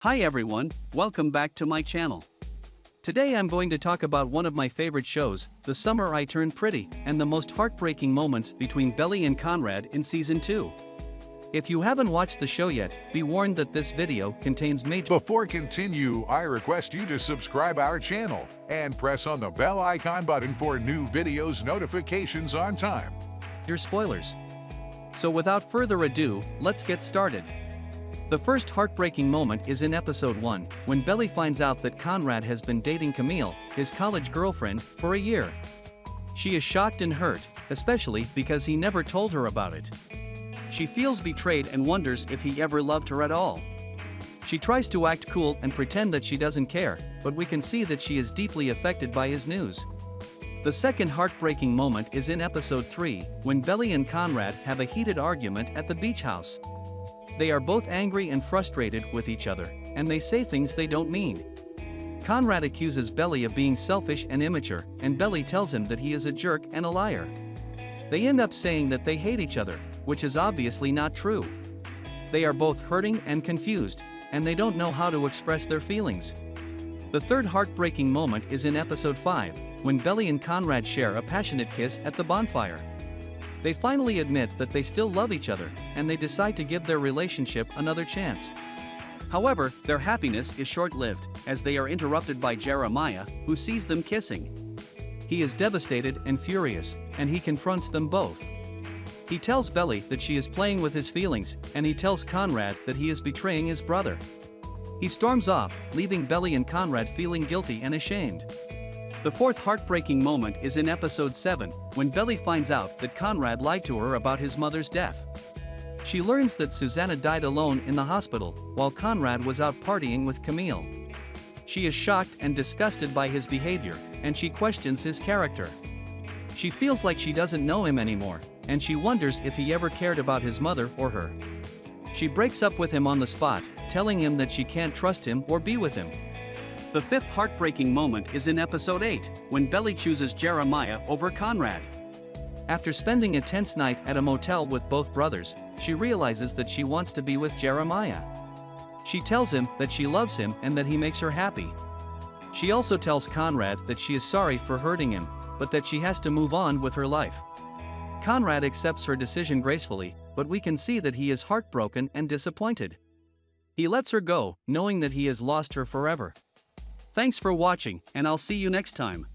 Hi everyone, welcome back to my channel. Today I'm going to talk about one of my favorite shows, The Summer I Turned Pretty, and the most heartbreaking moments between Belly and Conrad in Season 2. If you haven't watched the show yet, be warned that this video contains major Before continue, I request you to subscribe our channel and press on the bell icon button for new videos notifications on time. spoilers. So without further ado, let's get started. The first heartbreaking moment is in episode 1, when Belly finds out that Conrad has been dating Camille, his college girlfriend, for a year. She is shocked and hurt, especially because he never told her about it. She feels betrayed and wonders if he ever loved her at all. She tries to act cool and pretend that she doesn't care, but we can see that she is deeply affected by his news. The second heartbreaking moment is in episode 3, when Belly and Conrad have a heated argument at the beach house. They are both angry and frustrated with each other, and they say things they don't mean. Conrad accuses Belly of being selfish and immature, and Belly tells him that he is a jerk and a liar. They end up saying that they hate each other, which is obviously not true. They are both hurting and confused, and they don't know how to express their feelings. The third heartbreaking moment is in episode 5, when Belly and Conrad share a passionate kiss at the bonfire. They finally admit that they still love each other, and they decide to give their relationship another chance. However, their happiness is short-lived, as they are interrupted by Jeremiah, who sees them kissing. He is devastated and furious, and he confronts them both. He tells Belly that she is playing with his feelings, and he tells Conrad that he is betraying his brother. He storms off, leaving Belly and Conrad feeling guilty and ashamed. The fourth heartbreaking moment is in episode 7, when Belly finds out that Conrad lied to her about his mother's death. She learns that Susanna died alone in the hospital, while Conrad was out partying with Camille. She is shocked and disgusted by his behavior, and she questions his character. She feels like she doesn't know him anymore, and she wonders if he ever cared about his mother or her. She breaks up with him on the spot, telling him that she can't trust him or be with him. The fifth heartbreaking moment is in episode 8, when Belly chooses Jeremiah over Conrad. After spending a tense night at a motel with both brothers, she realizes that she wants to be with Jeremiah. She tells him that she loves him and that he makes her happy. She also tells Conrad that she is sorry for hurting him, but that she has to move on with her life. Conrad accepts her decision gracefully, but we can see that he is heartbroken and disappointed. He lets her go, knowing that he has lost her forever. Thanks for watching, and I'll see you next time.